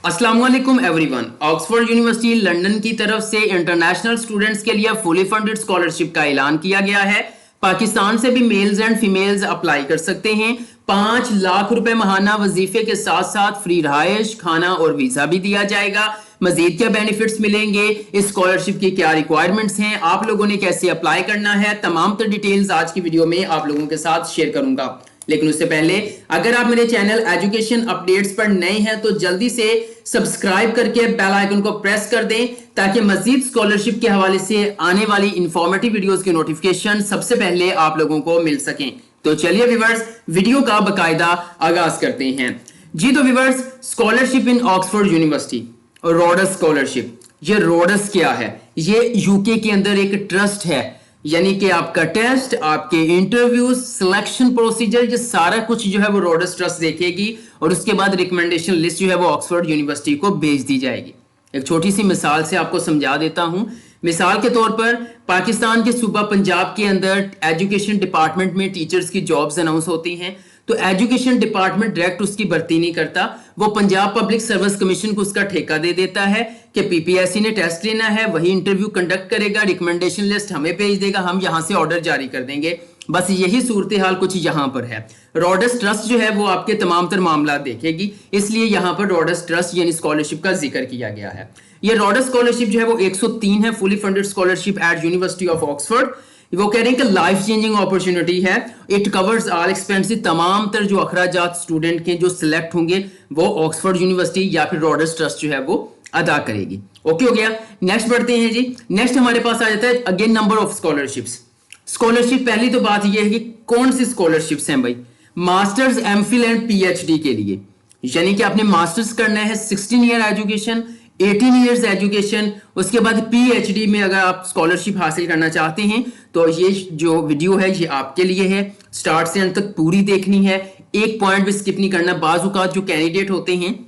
अस्सलाम वालेकुम everyone. Oxford university London की तरफ से इंटरनेशनल स्टूडेंट्स के लिए फुली फंडेड स्कॉलरशिप का ऐलान किया गया है। पाकिस्तान से भी मेल्स एंड फीमेल्स अप्लाई कर सकते हैं। 5 लाख रुपए महाना वजीफे के साथ साथ फ्री रहायश, खाना और वीजा भी दिया जाएगा। मजीद क्या बेनिफिट्स मिलेंगे, इस स्कॉलरशिप की क्या रिक्वायरमेंट्स हैं, आप लोगों ने कैसे अप्लाई करना है, तमाम तर डिटेल्स आज की वीडियो में आप लोगों के साथ शेयर करूंगा। लेकिन उससे पहले अगर आप मेरे चैनल एजुकेशन अपडेट्स पर नए हैं तो जल्दी से सब्सक्राइब करके बेल आइकन को प्रेस कर दें ताकि मजीद स्कॉलरशिप के हवाले से आने वाली इंफॉर्मेटिव वीडियोस के नोटिफिकेशन सबसे पहले आप लोगों को मिल सकें। तो चलिए व्यूअर्स, वीडियो का बाकायदा आगाज करते हैं। जी तो viewers, scholarship in Oxford university और रोडस स्कॉलरशिप। ये रोडस क्या है? ये यूके के अंदर एक ट्रस्ट है, यानी कि आपका टेस्ट, आपके इंटरव्यू, सिलेक्शन प्रोसीजर, ये सारा कुछ जो है वो रोडस ट्रस्ट देखेगी और उसके बाद रिकमेंडेशन लिस्ट जो है वो ऑक्सफोर्ड यूनिवर्सिटी को भेज दी जाएगी। एक छोटी सी मिसाल से आपको समझा देता हूं। मिसाल के तौर पर पाकिस्तान के सूबा पंजाब के अंदर एजुकेशन डिपार्टमेंट में टीचर्स की जॉब्स अनाउंस होती हैं, तो एजुकेशन डिपार्टमेंट डायरेक्ट उसकी भर्ती नहीं करता, वो पंजाब पब्लिक सर्विस कमीशन को उसका ठेका दे देता है कि पीपीएससी ने टेस्ट लेना है, वही इंटरव्यू कंडक्ट करेगा, रिकमेंडेशन लिस्ट हमें भेज देगा, हम यहां से ऑर्डर जारी कर देंगे। बस यही सूरत हाल कुछ यहां पर है। रोडस ट्रस्ट जो है वो आपके तमाम तर मामला देखेगी, इसलिए यहां पर रोडस ट्रस्ट यानी स्कॉलरशिप का जिक्र किया गया है। ये रोडस स्कॉलरशिप जो है वो 103 है, fully funded scholarship eight university of Oxford. वो कह रहे हैं कि लाइफ चेंजिंग अपॉर्चुनिटी है। इट कवर्स ऑल एक्सपेंसेस, तमाम तर जो अखराजात स्टूडेंट के जो सिलेक्ट होंगे वो ऑक्सफोर्ड यूनिवर्सिटी या फिर रोडस ट्रस्ट जो है वो अदा करेगी। ओके हो गया, नेक्स्ट बढ़ते हैं जी। नेक्स्ट हमारे पास आ जाता है again number of scholarships. Scholarship, पहली तो बात यह है कि कौन सी स्कॉलरशिप्स हैं भाई? मास्टर्स, एमफिल एंड पीएचडी के लिए, यानी कि आपने मास्टर्स करना है, 16 ईयर एजुकेशन, 18 ईयर्स एजुकेशन, उसके बाद पीएचडी में अगर आप स्कॉलरशिप हासिल करना चाहते हैं तो ये जो वीडियो है ये आपके लिए है। स्टार्ट से अंत तक पूरी देखनी है, एक पॉइंट भी स्किप नहीं करना। बाज़ औक़ात जो कैंडिडेट होते हैं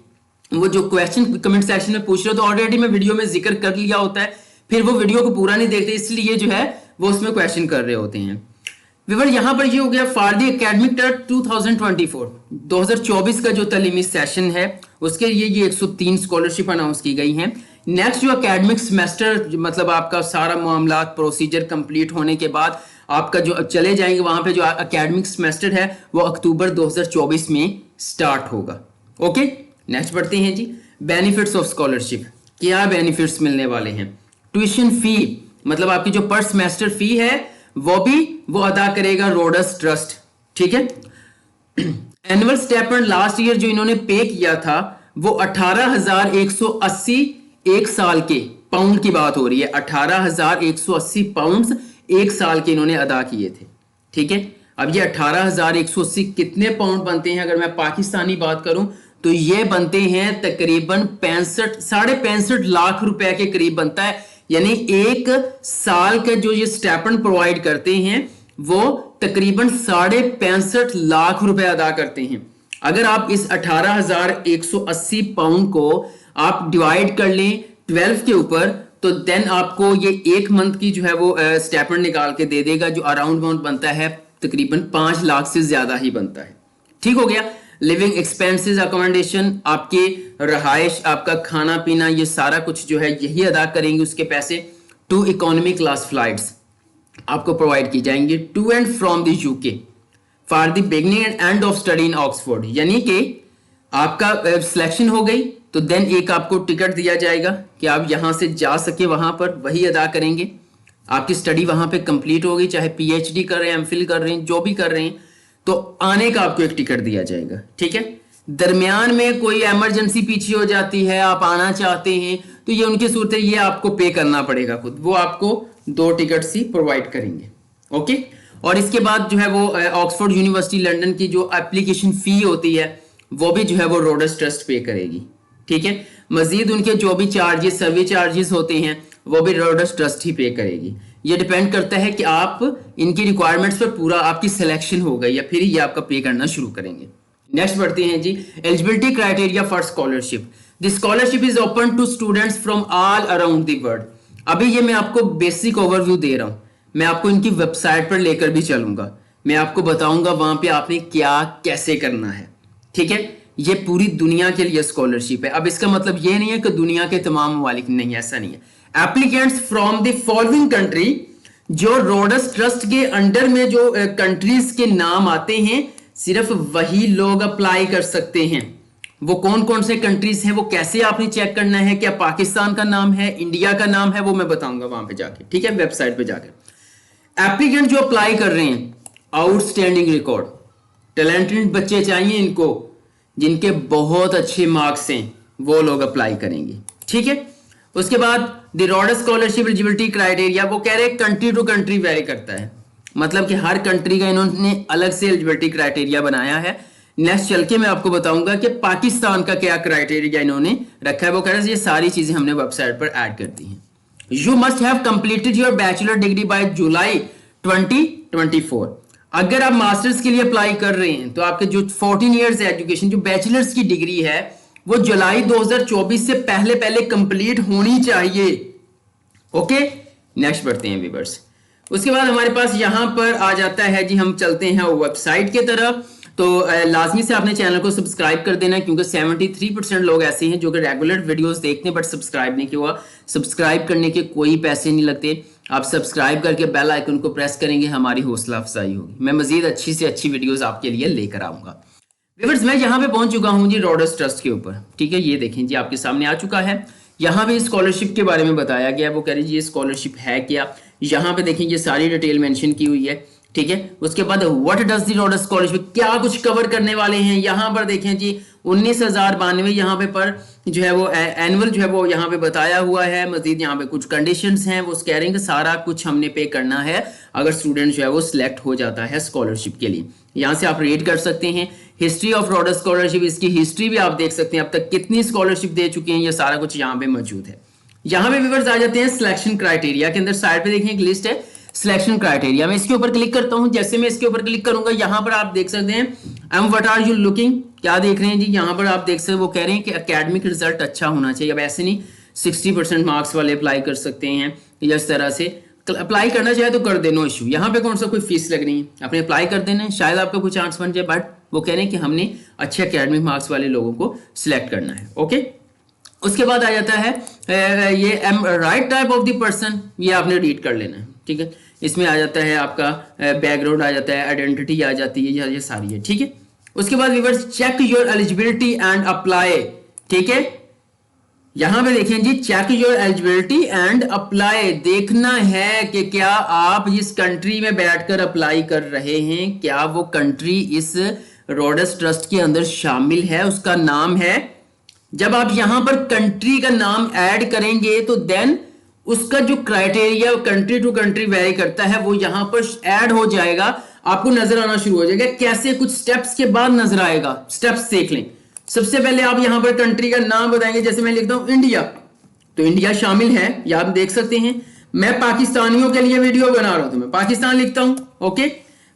वो जो क्वेश्चन कमेंट सेक्शन में पूछ रहे हो तो ऑलरेडी मैं वीडियो में जिक्र कर लिया होता है, फिर वो वीडियो को पूरा नहीं देखते, इसलिए जो है वो उसमें क्वेश्चन कर रहे होते हैं। विवर यहां पर ये हो गया फॉर द एकेडमिक ईयर 2024, 2024 का जो तालीमी सेशन है उसके लिए ये 103 स्कॉलरशिप अनाउंस की गई हैं। नेक्स्ट जो एकेडमिक सेमेस्टर, मतलब आपका सारा मामला प्रोसीजर कंप्लीट होने के बाद आपका जो चले जाएंगे वहां पे जो एकेडमिक सेमेस्टर है वो अक्टूबर 2024 में स्टार्ट होगा। ओके, नेक्स्ट बढ़ते हैं जी। बेनिफिट्स ऑफ स्कॉलरशिप, क्या बेनिफिट्स मिलने वाले हैं? ट्यूशन फी, मतलब आपकी जो पर सेमेस्टर फी है वो अदा करेगा रोडस ट्रस्ट, ठीक है। एनुअल स्टाइपेंड लास्ट ईयर जो इन्होंने पे किया था वो 18,180 एक साल के पाउंड की बात हो रही है, 18,180 पाउंड एक साल के इन्होंने अदा किए थे, ठीक है। अब ये 18,180 कितने पाउंड बनते हैं? अगर मैं पाकिस्तानी बात करूं तो ये बनते हैं तकरीबन 65 लाख रुपए के करीब बनता है, यानी एक साल का जो ये स्टाइपेंड प्रोवाइड करते हैं वो तकरीबन 65 लाख रुपए अदा करते हैं। अगर आप इस 18,180 पाउंड को आप डिवाइड कर लें 12 के ऊपर तो देन आपको ये एक मंथ की जो है वो स्टाइपेंड निकाल के दे देगा, जो अराउंड अमाउंट बनता है तकरीबन 5 लाख से ज्यादा ही बनता है, ठीक हो गया। लिविंग एक्सपेंसेस, अकोमोडेशन, आपके रहायश, आपका खाना पीना, ये सारा कुछ जो है यही अदा करेंगे उसके पैसे। 2 इकोनॉमी क्लास फ्लाइट्स आपको प्रोवाइड की जाएंगी to and from the UK for the beginning and end of study in Oxford, यानी कि आपका सिलेक्शन हो गई तो देन एक आपको टिकट दिया जाएगा कि आप यहां से जा सके वहां पर, वही अदा करेंगे। आपकी स्टडी वहां पे कंप्लीट हो गई, चाहे पीएचडी कर रहे हैं, एमफिल कर रहे हैं, जो भी कर रहे हैं, तो आने का आपको एक टिकट दिया जाएगा, ठीक है। दरमियान में कोई इमरजेंसी पीछे हो जाती है, आप आना चाहते हैं तो ये उनकी सूरत है, ये आपको पे करना पड़ेगा खुद, वो आपको 2 टिकट्स ही प्रोवाइड करेंगे। ओके, और इसके बाद जो है वो ऑक्सफोर्ड यूनिवर्सिटी लंदन की जो एप्लीकेशन फी होती है वो भी जो है वो रोडस ट्रस्ट पे करेगी, ठीक है। मजीद उनके जो भी चार्जेस, सर्वे चार्जेस होते हैं वो भी रोडस ट्रस्ट ही पे करेगी। ये डिपेंड करता है कि आप इनकी रिक्वायरमेंट्स पर पूरा आपकी सिलेक्शन हो गई या फिर ये आपका पे करना शुरू करेंगे। नेक्स्ट बढ़ते हैं जी। Eligibility criteria for scholarship. The scholarship is open to students from all around the world. अभी ये मैं आपको बेसिक ओवरव्यू दे रहा हूं, मैं आपको इनकी वेबसाइट पर लेकर भी चलूंगा, मैं आपको बताऊंगा वहां पे आपने क्या कैसे करना है, ठीक है। ये पूरी दुनिया के लिए स्कॉलरशिप है। अब इसका मतलब ये नहीं है कि दुनिया के तमाम ममालिक, नहीं, ऐसा नहीं है। Applicants from the following country, जो रोडस ट्रस्ट के अंडर में जो कंट्रीज के नाम आते हैं सिर्फ वही लोग अप्लाई कर सकते हैं। वो कौन कौन से कंट्रीज हैं, वो कैसे आपने चेक करना है, क्या पाकिस्तान का नाम है, इंडिया का नाम है, वो मैं बताऊंगा वहां पे जाके, ठीक है, वेबसाइट पे जाकर। एप्लीकेंट जो अप्लाई कर रहे हैं, आउटस्टैंडिंग रिकॉर्ड, टैलेंटेड बच्चे चाहिए इनको, जिनके बहुत अच्छे मार्क्स हैं, वो लोग अप्लाई करेंगे, ठीक है। उसके बाद the Rhodes scholarship eligibility criteria, वो कह रहे हैं कंट्री टू कंट्री वेरी करता है, मतलब कि हर कंट्री का इन्होंने अलग से एलिजिबिलिटी क्राइटेरिया बनाया है। नेक्स्ट चल के मैं आपको बताऊंगा कि पाकिस्तान का क्या क्राइटेरिया इन्होंने रखा है। वो कह रहे हैं ये सारी चीजें हमने वेबसाइट पर ऐड कर दी हैं। You must have completed your bachelor degree by July 2024। अगर आप मास्टर्स के लिए अप्लाई कर रहे हैं तो आपके जो 14 इयर्स एजुकेशन, जो बैचलर्स की डिग्री है, वो जुलाई 2024 से पहले पहले कंप्लीट होनी चाहिए। ओके, नेक्स्ट बढ़ते हैं व्यूअर्स। उसके बाद हमारे पास यहां पर आ जाता है जी, हम चलते हैं वेबसाइट की तरफ। तो लाजमी से आपने चैनल को सब्सक्राइब कर देना, क्योंकि 73% लोग ऐसे हैं जो कि रेगुलर वीडियोस देखते हैं बट सब्सक्राइब नहीं किया हुआ। सब्सक्राइब करने के कोई पैसे नहीं लगते, आप सब्सक्राइब करके बेल आइकन को प्रेस करेंगे, हमारी हौसला अफजाई होगी, मैं मजीद अच्छी से अच्छी वीडियोस आपके लिए लेकर आऊंगा। व्यूअर्स, मैं यहाँ पे पहुंच चुका हूँ जी रोडस ट्रस्ट के ऊपर, ठीक है, ये देखें जी आपके सामने आ चुका है। यहाँ पे स्कॉलरशिप के बारे में बताया गया है। वो कह रही जी ये स्कॉलरशिप है क्या, यहाँ पे देखें ये सारी डिटेल मेंशन की हुई है, ठीक है। उसके बाद what does the Rhodes scholarship, क्या कुछ कवर करने वाले हैं, यहाँ पर देखें जी 19,092 यहाँ पे पर जो है वो एनुअल जो है वो यहाँ पे बताया हुआ है। मजीद यहाँ पे कुछ कंडीशंस हैं, वो कह रहे हैं कि सारा कुछ हमने पे करना है अगर स्टूडेंट जो है वो सिलेक्ट हो जाता है स्कॉलरशिप के लिए। यहाँ से आप रीड कर सकते हैं हिस्ट्री ऑफ रोडस स्कॉलरशिप, इसकी हिस्ट्री भी आप देख सकते हैं, अब तक कितनी स्कॉलरशिप दे चुके हैं, ये सारा कुछ यहाँ पे मौजूद है। यहाँ पे व्यूअर्स आ जाते हैं सिलेक्शन क्राइटेरिया के अंदर, साइड पे देखें एक लिस्ट है सिलेक्शन क्राइटेरिया। मैं इसके ऊपर क्लिक करता हूं, जैसे मैं इसके ऊपर क्लिक करूंगा यहां पर आप देख सकते हैं व्हाट आर यू लुकिंग, क्या देख रहे हैं जी, यहां पर आप देख सकते हैं वो कह रहे हैं कि एकेडमिक रिजल्ट अच्छा होना चाहिए। अब ऐसे नहीं 60% मार्क्स वाले अप्लाई कर सकते हैं, या इस तरह से अप्लाई करना चाहे तो कर दे, नो इशू। यहाँ पे कौन सा कोई फीस लग रही है, आपने अप्लाई कर देना है, शायद आपका कोई चांस बन जाए, बट वो कह रहे हैं कि हमने अच्छे एकेडमिक मार्क्स वाले लोगों को सिलेक्ट करना है। ओके, उसके बाद आ जाता है ये right type of the person, ये आपने रीड कर लेना है, ठीक है। इसमें आ जाता है आपका बैकग्राउंड आ जाता है, आइडेंटिटी आ जाती है, ये सारी है, ठीक है। उसके बाद viewers check your eligibility and apply, ठीक है। यहां पे देखें जी check your eligibility and apply, देखना है कि क्या आप इस कंट्री में बैठकर अप्लाई कर रहे हैं, क्या वो कंट्री इस रोडस ट्रस्ट के अंदर शामिल है, उसका नाम है। जब आप यहां पर कंट्री का नाम ऐड करेंगे तो देन उसका जो criteria country to country vary करता है वो यहां पर ऐड हो जाएगा, आपको नजर आना शुरू हो जाएगा। कैसे, कुछ स्टेप्स के बाद नजर आएगा, स्टेप्स देख लें। सबसे पहले आप यहां पर कंट्री का नाम बताएंगे, जैसे मैं लिखता हूं इंडिया, तो इंडिया शामिल है, या आप देख सकते हैं। मैं पाकिस्तानियों के लिए वीडियो बना रहा हूं तो मैं पाकिस्तान लिखता हूं, ओके।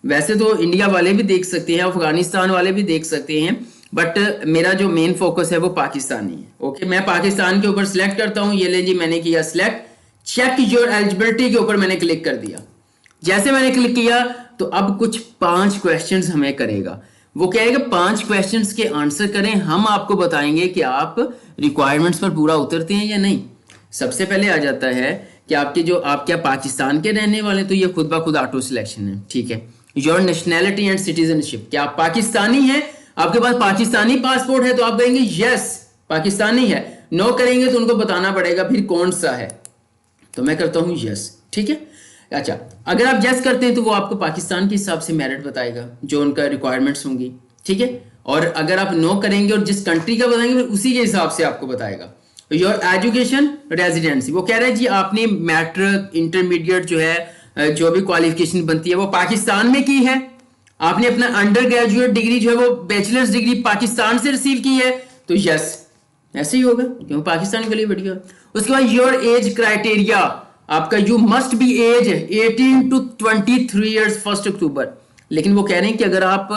वैसे तो इंडिया वाले भी देख सकते हैं, अफगानिस्तान वाले भी देख सकते हैं, बट मेरा जो मेन फोकस है वो पाकिस्तानी है, ओके। मैं पाकिस्तान के ऊपर सिलेक्ट करता हूं, ये ले जी मैंने किया सिलेक्ट, चेक योर एलिजिबिलिटी के ऊपर मैंने क्लिक कर दिया। जैसे मैंने क्लिक किया तो अब कुछ 5 क्वेश्चंस हमें करेगा, वो कहेगा 5 क्वेश्चंस के आंसर करें, हम आपको बताएंगे कि आप रिक्वायरमेंट्स पर पूरा उतरते हैं या नहीं। सबसे पहले आ जाता है कि आपके जो आप क्या पाकिस्तान के रहने वाले, तो ये खुद ब खुद ऑटो सिलेक्शन है, ठीक है। योर नेशनैलिटी एंड सिटीजनशिप, क्या आप पाकिस्तानी हैं, आपके पास पाकिस्तानी पासपोर्ट है तो आप कहेंगे यस पाकिस्तानी है, नो करेंगे तो उनको बताना पड़ेगा फिर कौन सा है, तो मैं करता हूं यस, ठीक है। अच्छा, अगर आप यस करते हैं तो वो आपको पाकिस्तान के हिसाब से मेरिट बताएगा जो उनका रिक्वायरमेंट्स होंगी, ठीक है। और अगर आप नो करेंगे और जिस कंट्री का बताएंगे उसी के हिसाब से आपको बताएगा। योर एजुकेशन रेजिडेंसी, वो कह रहे हैं जी आपने मैट्रिक इंटरमीडिएट जो है जो भी क्वालिफिकेशन बनती है वो पाकिस्तान में की है, आपने अपना अंडर ग्रेजुएट डिग्री जो है वो बैचलर्स डिग्री पाकिस्तान से रिसीव की है, तो यस ऐसे ही होगा क्योंकि पाकिस्तान के लिए वीडियो है। उसके बाद योर एज क्राइटेरिया, आपका you must be age 18 to 23 years 1 October. लेकिन वो कह रहे हैं कि अगर आप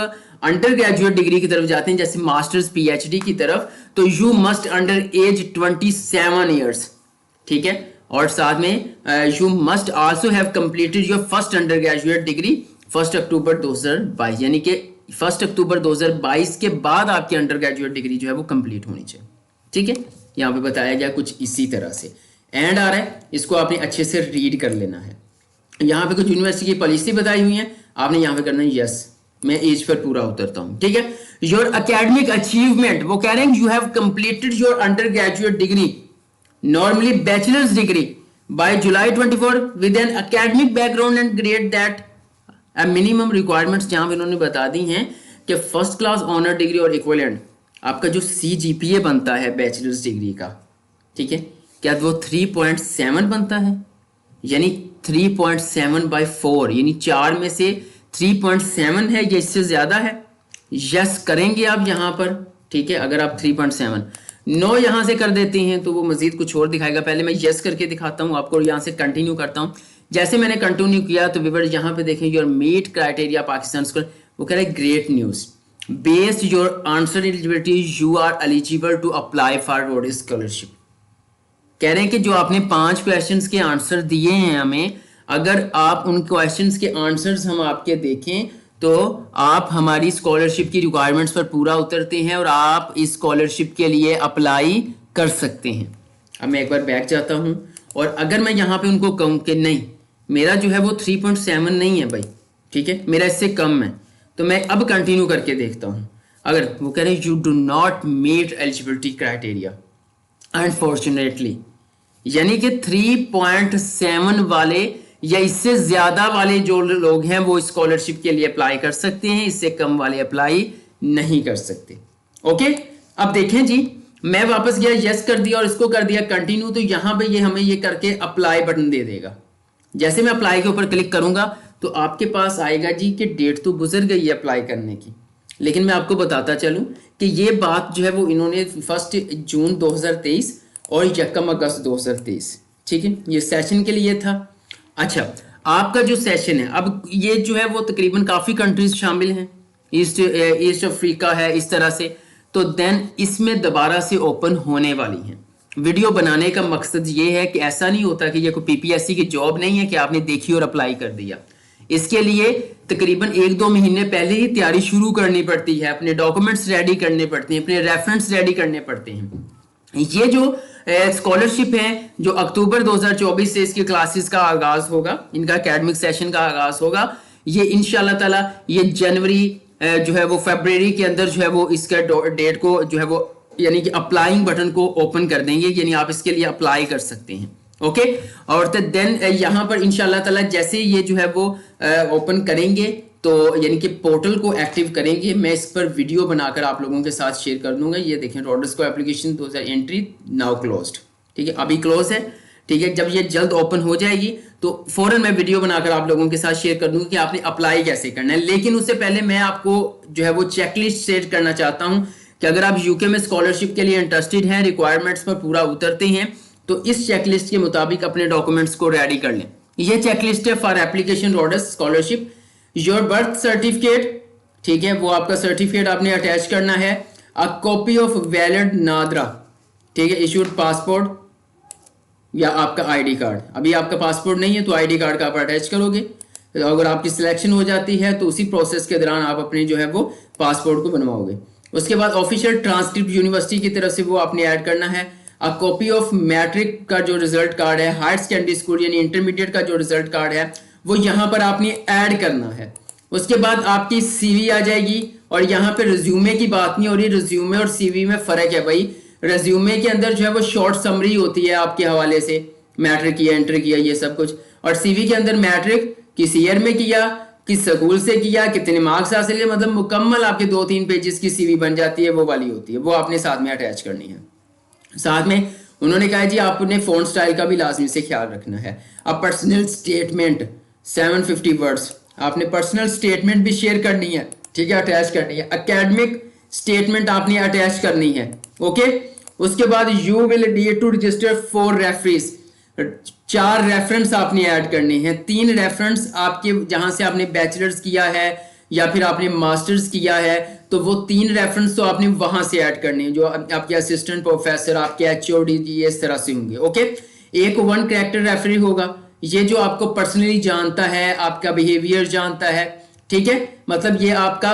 अंडर ग्रेजुएट डिग्री की तरफ जाते हैं जैसे मास्टर्स पीएचडी की तरफ, तो you must under as 27 years, ठीक है। और साथ में you must also have completed your first under graduate degree 1 अक्टूबर 2022, यानी कि 1 अक्टूबर 2022 के बाद आपकी अंडर ग्रेजुएट डिग्री जो है वो कंप्लीट होनी चाहिए। ठीक है, यहाँ पे बताया गया कुछ इसी तरह से। एंड आ रहा है, इसको आपने अच्छे से रीड कर लेना है। यहाँ पे कुछ यूनिवर्सिटी की पॉलिसी बताई हुई है, आपने यहाँ पे करना है यस, मैं एज पर पूरा उतरता हूँ। ठीक है, योर एकेडमिक अचीवमेंट, वो कह रहे हैं you have completed your under graduate degree, normally bachelors degree by July 24 with an academic background and grade that minimum requirements जहां पे इन्होंने बता दी हैं कि फर्स्ट क्लास ऑनर डिग्री और इक्विवेलेंट आपका जो CGPA बनता है बैचलर्स डिग्री का, ठीक है, क्या वो 3.7 बनता है, यानी 3.7/4, यानी 4 में से 3.7 है या इससे ज्यादा है। यस करेंगे आप यहाँ पर। ठीक है, अगर आप 3.7 नो यहां से कर देते हैं तो वो मजीद कुछ और दिखाएगा। पहले मैं यस करके दिखाता हूं आपको, यहां से कंटिन्यू करता हूं। जैसे मैंने कंटिन्यू किया तो व्यूअर यहाँ पे देखें your meet criteria Pakistan school, वो कह रहे हैं great news, based your answer eligibility you are eligible to apply for Rhodes scholarship. कह रहे हैं कि जो आपने 5 क्वेश्चंस के आंसर दिए हैं हमें, अगर आप उन क्वेश्चंस के आंसर्स हम आपके देखें तो आप हमारी स्कॉलरशिप की रिक्वायरमेंट्स पर पूरा उतरते हैं और आप इस स्कॉलरशिप के लिए अप्लाई कर सकते हैं। अब मैं एक बार बैक जाता हूं और अगर मैं यहाँ पे उनको कहूँ कि नहीं मेरा जो है वो 3.7 नहीं है भाई, ठीक है, मेरा इससे कम है, तो मैं अब कंटिन्यू करके देखता हूँ। अगर वो कह रहे हैं you do not meet eligibility criteria unfortunately, यानी कि 3.7 वाले या इससे ज्यादा वाले जो लोग हैं वो स्कॉलरशिप के लिए अप्लाई कर सकते हैं, इससे कम वाले अप्लाई नहीं कर सकते। ओके, अब देखें जी, मैं वापस गया, यस कर दिया और इसको कर दिया कंटिन्यू, तो यहां पे ये हमें ये करके अप्लाई बटन दे देगा। जैसे मैं अप्लाई के ऊपर क्लिक करूंगा तो आपके पास आएगा जी कि डेट तो गुजर गई है अप्लाई करने की, लेकिन मैं आपको बताता चलूं कि ये बात जो है वो इन्होंने 1 जून 2023 और 1 अगस्त 2023, ठीक है, ये सेशन के लिए था। अच्छा, आपका जो सेशन है अब ये जो है वो तकरीबन काफी कंट्रीज शामिल हैं, ईस्ट अफ्रीका है, इस तरह से, तो देन इसमें दोबारा से ओपन होने वाली हैं। वीडियो बनाने का मकसद ये है कि ऐसा नहीं होता कि ये कोई PPSC की जॉब नहीं है कि आपने देखी और अप्लाई कर दिया। इसके लिए तकरीबन 1-2 महीने पहले ही तैयारी शुरू करनी पड़ती है, अपने डॉक्यूमेंट्स रेडी करने पड़ते हैं, अपने रेफरेंस रेडी करने पड़ते हैं। ये जो स्कॉलरशिप है जो अक्टूबर 2024 से इसकी क्लासेस का आगाज होगा, इनका एकेडमिक सेशन का आगाज होगा, ये इंशाल्लाह ताला ये जनवरी जो है वो फरवरी के अंदर जो है वो इसका डेट को जो है वो यानी कि अप्लाइंग बटन को ओपन कर देंगे, यानी आप इसके लिए अप्लाई कर सकते हैं। ओके, और देन यहाँ पर इंशाल्लाह ताला जैसे ये जो है वो ओपन करेंगे तो यानी कि पोर्टल को एक्टिव करेंगे, मैं इस पर वीडियो बनाकर आप लोगों के साथ शेयर कर दूंगा। ये देखें रोडस्को एप्लीकेशन 2000 एंट्री नाउ क्लोज्ड, ठीक है, अभी क्लोज है। ठीक है, जब ये जल्द ओपन हो जाएगी तो फौरन मैं वीडियो बनाकर आप लोगों के साथ शेयर कर दूंगा कि आपने अप्लाई कैसे करना है। लेकिन उससे पहले मैं आपको जो है वो चेकलिस्ट शेयर करना चाहता हूं कि अगर आप यूके में स्कॉलरशिप के लिए इंटरेस्टेड हैं, रिक्वायरमेंट्स पर पूरा उतरते हैं, तो इस चेकलिस्ट के मुताबिक अपने डॉक्यूमेंट्स को रेडी कर लें। यह चेकलिस्ट है for application Rhodes scholarship. Your birth certificate, ठीक है, वो आपका सर्टिफिकेट आपने अटैच करना है। A copy of valid NADRA, ठीक है, इशूड पासपोर्ट या आपका आईडी कार्ड। अभी आपका पासपोर्ट नहीं है तो आईडी कार्ड का आप अटैच करोगे, तो अगर आपकी सिलेक्शन हो जाती है तो उसी प्रोसेस के दौरान आप अपने जो है वो पासपोर्ट को बनवाओगे। उसके बाद ऑफिशियल ट्रांसक्रिप्ट यूनिवर्सिटी की तरफ से वो आपने ऐड करना है। अ कॉपी ऑफ मैट्रिक का जो रिजल्ट कार्ड है, हायर सेकेंडरी स्कूल यानी इंटरमीडिएट का जो रिजल्ट कार्ड है वो यहाँ पर आपने ऐड करना है। उसके बाद आपकी CV आ जाएगी और यहाँ पे रिज्यूमे की बात नहीं हो रही। रिज्यूमे और CV में फर्क है भाई। रिज्यूमे के अंदर जो है वो शॉर्ट समरी होती है आपके हवाले से, मैट्रिक किया, इंटर किया, ये सब कुछ, और CV के अंदर मैट्रिक किस ईयर में किया, किस स्कूल से किया, कितने मार्क्स हासिल किए, मतलब मुकम्मल आपके 2-3 पेजेस की CV बन जाती है, वो वाली होती है, वो आपने साथ में अटैच करनी है। साथ में उन्होंने कहा जी आपने फोन स्टाइल का भी लाजमी से ख्याल रखना है। अब पर्सनल स्टेटमेंट 750 वर्ड्स, आपने पर्सनल स्टेटमेंट भी शेयर करनी है, ठीक है, अटैच करनी है। एकेडमिक स्टेटमेंट आपने अटैच करनी है। ओके, उसके बाद you will need to register 4 reference, 4 reference आपने ऐड करने हैं। 3 रेफरेंस आपके जहां से आपने बैचलर्स किया है या फिर आपने मास्टर्स किया है, तो वो 3 रेफरेंस तो आपने वहां से ऐड करने हैं, जो आपके असिस्टेंट प्रोफेसर, आपके HOD जी इस तरह से होंगे। ओके, एक 1 कैरेक्टर रेफरी होगा, ये जो आपको पर्सनली जानता है, आपका बिहेवियर जानता है, ठीक है, मतलब ये आपका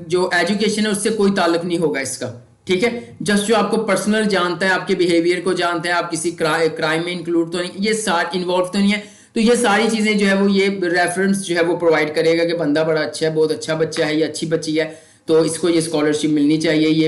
जो एजुकेशन है उससे कोई ताल्लुक नहीं होगा इसका, ठीक है। जस्ट जो आपको पर्सनल जानता है, आपके बिहेवियर को जानता है, आप किसी क्राइम में इंक्लूड तो नहीं, ये सारे इन्वॉल्व तो नहीं है, तो ये सारी चीजें जो है वो ये रेफरेंस जो है वो प्रोवाइड करेगा कि बंदा बड़ा अच्छा है, बहुत अच्छा बच्चा है, ये अच्छी बच्ची है, तो इसको ये स्कॉलरशिप मिलनी चाहिए, ये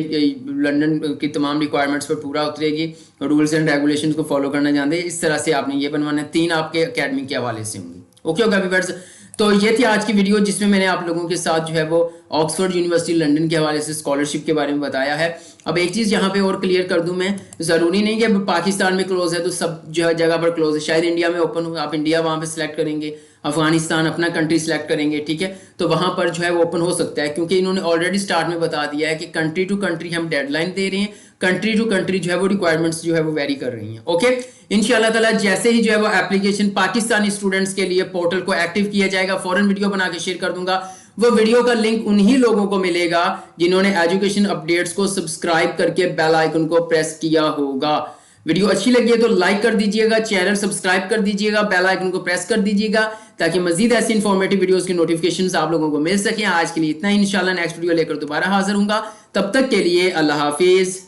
लंदन की तमाम रिक्वायरमेंट्स पर पूरा उतरेगी, रूल्स एंड रेगुलेशंस को फॉलो करना जानते हैं, इस तरह से आपने ये बनवाना है। 3 आपके एकेडमी के हवाले से होंगी। ओके होगा व्यूअर्स, तो ये थी आज की वीडियो जिसमें मैंने आप लोगों के साथ जो है वो ऑक्सफोर्ड यूनिवर्सिटी लंदन के हवाले से स्कॉलरशिप के बारे में बताया है। अब एक चीज़ यहाँ पे और क्लियर कर दूं मैं, ज़रूरी नहीं कि अब पाकिस्तान में क्लोज है तो सब जो जगह पर क्लोज है, शायद इंडिया में ओपन हो, आप इंडिया वहाँ पे सिलेक्ट करेंगे, अफगानिस्तान अपना कंट्री सिलेक्ट करेंगे, ठीक है, तो वहाँ पर जो है वो ओपन हो सकता है, क्योंकि इन्होंने ऑलरेडी स्टार्ट में बता दिया है कि कंट्री टू कंट्री हम डेडलाइन दे रहे हैं, कंट्री टू कंट्री जो है वो रिक्वायरमेंट्स जो है वो वेरी कर रही हैं। ओके, इंशाल्लाह ताला जैसे ही जो है वो एप्लीकेशन पाकिस्तानी स्टूडेंट्स के लिए पोर्टल को एक्टिव किया जाएगा, फौरन वीडियो बना के शेयर कर दूंगा। वो वीडियो का लिंक उन्हीं लोगों को मिलेगा जिन्होंने एजुकेशन अपडेट्स को सब्सक्राइब करके बेल आइकन को प्रेस किया होगा। वीडियो अच्छी लगी है तो लाइक कर दीजिएगा, चैनल सब्सक्राइब कर दीजिएगा, बेल आइकन को प्रेस कर दीजिएगा, ताकि मजीद ऐसी इंफॉर्मेटिव वीडियोस की नोटिफिकेशंस आप लोगों को मिल सके। आज के लिए इतना ही, इंशाल्लाह नेक्स्ट वीडियो लेकर दोबारा हाजिर होऊंगा, तब तक के लिए अल्लाह हाफिज।